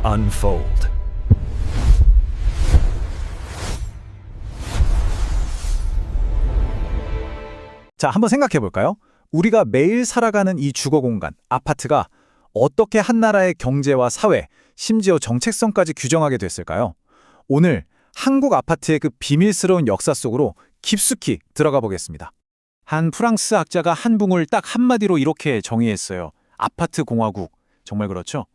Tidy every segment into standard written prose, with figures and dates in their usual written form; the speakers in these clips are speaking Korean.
unfold. 자, 한번 생각해 볼까요? 우리가 매일 살아가는 이 주거 공간, 아파트가 어떻게 한 나라의 경제와 사회, 심지어 정책성까지 규정하게 됐을까요? 오늘 한국 아파트의 그 비밀스러운 역사 속으로 깊숙이 들어가 보겠습니다. 한 프랑스 학자가 한붕을 딱 한마디로 이렇게 정의했어요. 아파트 공화국. 정말 그렇죠?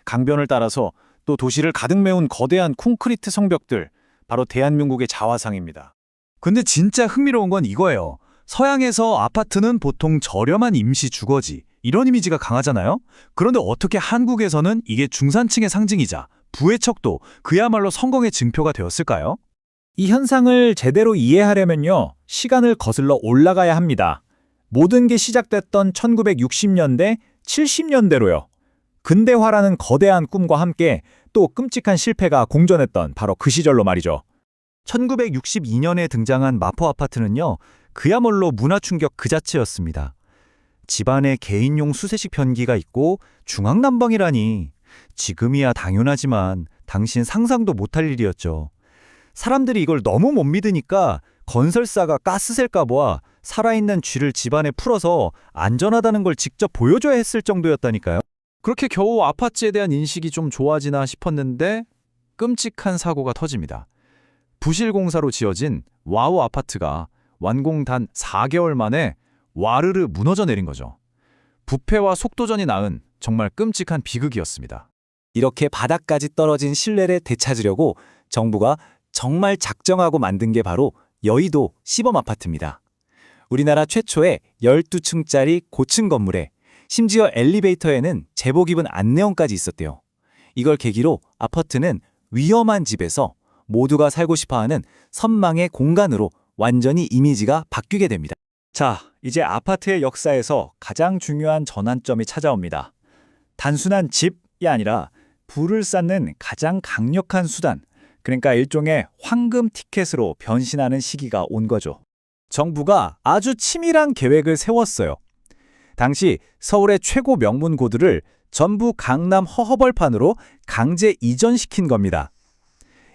강변을 따라서 또 도시를 가득 메운 거대한 콘크리트 성벽들, 바로 대한민국의 자화상입니다. 근데 진짜 흥미로운 건 이거예요. 서양에서 아파트는 보통 저렴한 임시 주거지, 이런 이미지가 강하잖아요? 그런데 어떻게 한국에서는 이게 중산층의 상징이자 부의 척도, 그야말로 성공의 증표가 되었을까요? 이 현상을 제대로 이해하려면요, 시간을 거슬러 올라가야 합니다. 모든 게 시작됐던 1960년대, 70년대로요. 근대화라는 거대한 꿈과 함께 또 끔찍한 실패가 공존했던 바로 그 시절로 말이죠. 1962년에 등장한 마포 아파트는요, 그야말로 문화 충격 그 자체였습니다. 집안에 개인용 수세식 변기가 있고 중앙난방이라니, 지금이야 당연하지만 당신 상상도 못할 일이었죠. 사람들이 이걸 너무 못 믿으니까 건설사가 가스 셀까 봐 살아있는 쥐를 집안에 풀어서 안전하다는 걸 직접 보여줘야 했을 정도였다니까요. 그렇게 겨우 아파트에 대한 인식이 좀 좋아지나 싶었는데 끔찍한 사고가 터집니다. 부실공사로 지어진 와우 아파트가 완공 단 4개월 만에 와르르 무너져 내린 거죠. 부패와 속도전이 낳은 정말 끔찍한 비극이었습니다. 이렇게 바닥까지 떨어진 신뢰를 되찾으려고 정부가 정말 작정하고 만든 게 바로 여의도 시범 아파트입니다. 우리나라 최초의 12층짜리 고층 건물에 심지어 엘리베이터에는 제복 입은 안내원까지 있었대요. 이걸 계기로 아파트는 위험한 집에서 모두가 살고 싶어하는 선망의 공간으로 완전히 이미지가 바뀌게 됩니다. 자, 이제 아파트의 역사에서 가장 중요한 전환점이 찾아옵니다. 단순한 집이 아니라 부를 쌓는 가장 강력한 수단, 그러니까 일종의 황금 티켓으로 변신하는 시기가 온 거죠. 정부가 아주 치밀한 계획을 세웠어요. 당시 서울의 최고 명문고들을 전부 강남 허허벌판으로 강제 이전시킨 겁니다.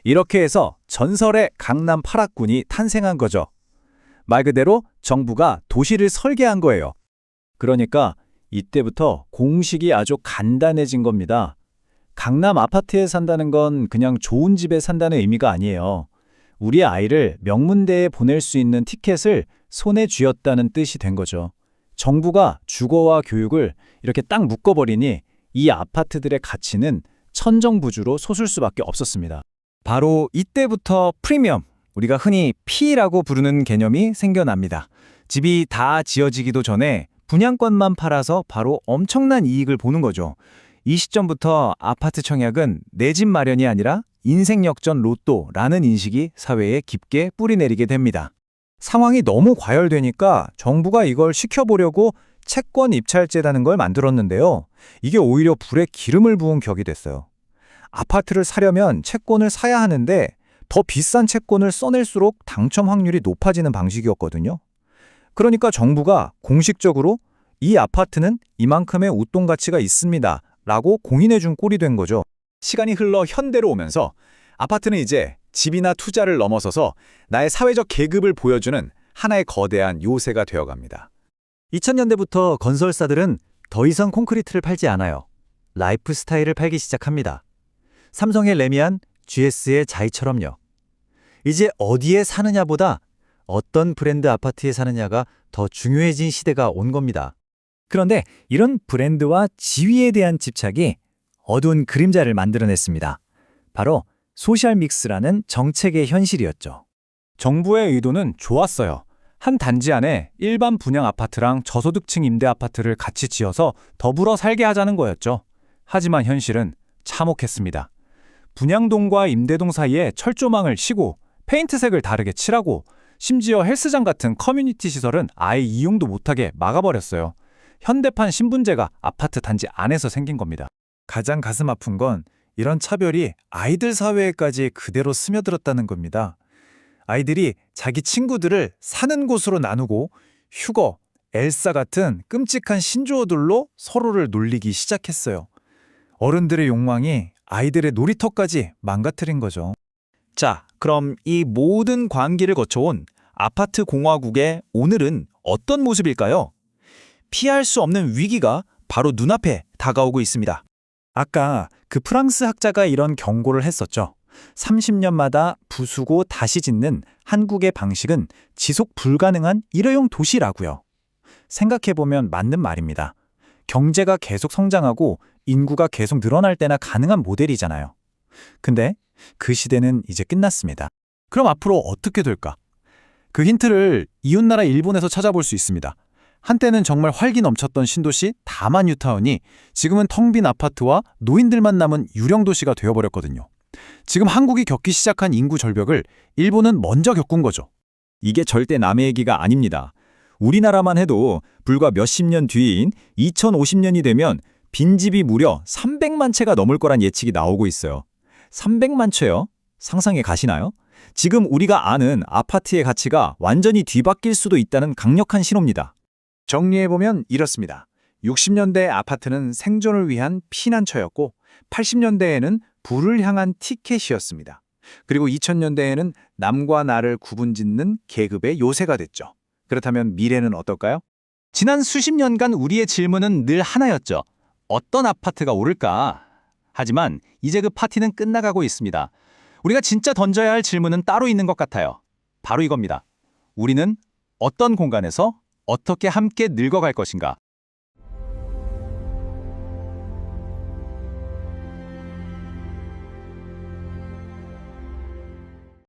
이렇게 해서 전설의 강남 8학군이 탄생한 거죠. 말 그대로 정부가 도시를 설계한 거예요. 그러니까 이때부터 공식이 아주 간단해진 겁니다. 강남 아파트에 산다는 건 그냥 좋은 집에 산다는 의미가 아니에요. 우리 아이를 명문대에 보낼 수 있는 티켓을 손에 쥐었다는 뜻이 된 거죠. 정부가 주거와 교육을 이렇게 딱 묶어버리니 이 아파트들의 가치는 천정부주로 솟을 수밖에 없었습니다. 바로 이때부터 프리미엄, 우리가 흔히 P라고 부르는 개념이 생겨납니다. 집이 다 지어지기도 전에 분양권만 팔아서 바로 엄청난 이익을 보는 거죠. 이 시점부터 아파트 청약은 내 집 마련이 아니라 인생 역전 로또라는 인식이 사회에 깊게 뿌리내리게 됩니다. 상황이 너무 과열되니까 정부가 이걸 시켜보려고 채권 입찰제라는 걸 만들었는데요. 이게 오히려 불에 기름을 부은 격이 됐어요. 아파트를 사려면 채권을 사야 하는데 더 비싼 채권을 써낼수록 당첨 확률이 높아지는 방식이었거든요. 그러니까 정부가 공식적으로 이 아파트는 이만큼의 웃돈 가치가 있습니다 라고 공인해준 꼴이 된 거죠. 시간이 흘러 현대로 오면서 아파트는 이제 집이나 투자를 넘어서서 나의 사회적 계급을 보여주는 하나의 거대한 요새가 되어갑니다. 2000년대부터 건설사들은 더 이상 콘크리트를 팔지 않아요. 라이프 스타일을 팔기 시작합니다. 삼성의 레미안, GS의 자이처럼요. 이제 어디에 사느냐보다 어떤 브랜드 아파트에 사느냐가 더 중요해진 시대가 온 겁니다. 그런데 이런 브랜드와 지위에 대한 집착이 어두운 그림자를 만들어냈습니다. 바로 소셜 믹스라는 정책의 현실이었죠. 정부의 의도는 좋았어요. 한 단지 안에 일반 분양 아파트랑 저소득층 임대 아파트를 같이 지어서 더불어 살게 하자는 거였죠. 하지만 현실은 참혹했습니다. 분양동과 임대동 사이에 철조망을 씌고 페인트색을 다르게 칠하고 심지어 헬스장 같은 커뮤니티 시설은 아예 이용도 못하게 막아버렸어요. 현대판 신분제가 아파트 단지 안에서 생긴 겁니다. 가장 가슴 아픈 건 이런 차별이 아이들 사회에까지 그대로 스며들었다는 겁니다. 아이들이 자기 친구들을 사는 곳으로 나누고 휴거, 엘사 같은 끔찍한 신조어들로 서로를 놀리기 시작했어요. 어른들의 욕망이 아이들의 놀이터까지 망가뜨린 거죠. 자, 그럼 이 모든 광기를 거쳐온 아파트 공화국의 오늘은 어떤 모습일까요? 피할 수 없는 위기가 바로 눈앞에 다가오고 있습니다. 아까 그 프랑스 학자가 이런 경고를 했었죠. 30년마다 부수고 다시 짓는 한국의 방식은 지속 불가능한 일회용 도시라고요. 생각해보면 맞는 말입니다. 경제가 계속 성장하고 인구가 계속 늘어날 때나 가능한 모델이잖아요. 근데 그 시대는 이제 끝났습니다. 그럼 앞으로 어떻게 될까? 그 힌트를 이웃나라 일본에서 찾아볼 수 있습니다. 한때는 정말 활기 넘쳤던 신도시 다만 뉴타운이 지금은 텅 빈 아파트와 노인들만 남은 유령 도시가 되어버렸거든요. 지금 한국이 겪기 시작한 인구 절벽을 일본은 먼저 겪은 거죠. 이게 절대 남의 얘기가 아닙니다. 우리나라만 해도 불과 몇십 년 뒤인 2050년이 되면 빈집이 무려 300만 채가 넘을 거란 예측이 나오고 있어요. 300만 채요? 상상해 가시나요? 지금 우리가 아는 아파트의 가치가 완전히 뒤바뀔 수도 있다는 강력한 신호입니다. 정리해보면 이렇습니다. 60년대 아파트는 생존을 위한 피난처였고 80년대에는 부를 향한 티켓이었습니다. 그리고 2000년대에는 남과 나를 구분짓는 계급의 요새가 됐죠. 그렇다면 미래는 어떨까요? 지난 수십 년간 우리의 질문은 늘 하나였죠. 어떤 아파트가 오를까? 하지만 이제 그 파티는 끝나가고 있습니다. 우리가 진짜 던져야 할 질문은 따로 있는 것 같아요. 바로 이겁니다. 우리는 어떤 공간에서 어떻게 함께 늙어갈 것인가?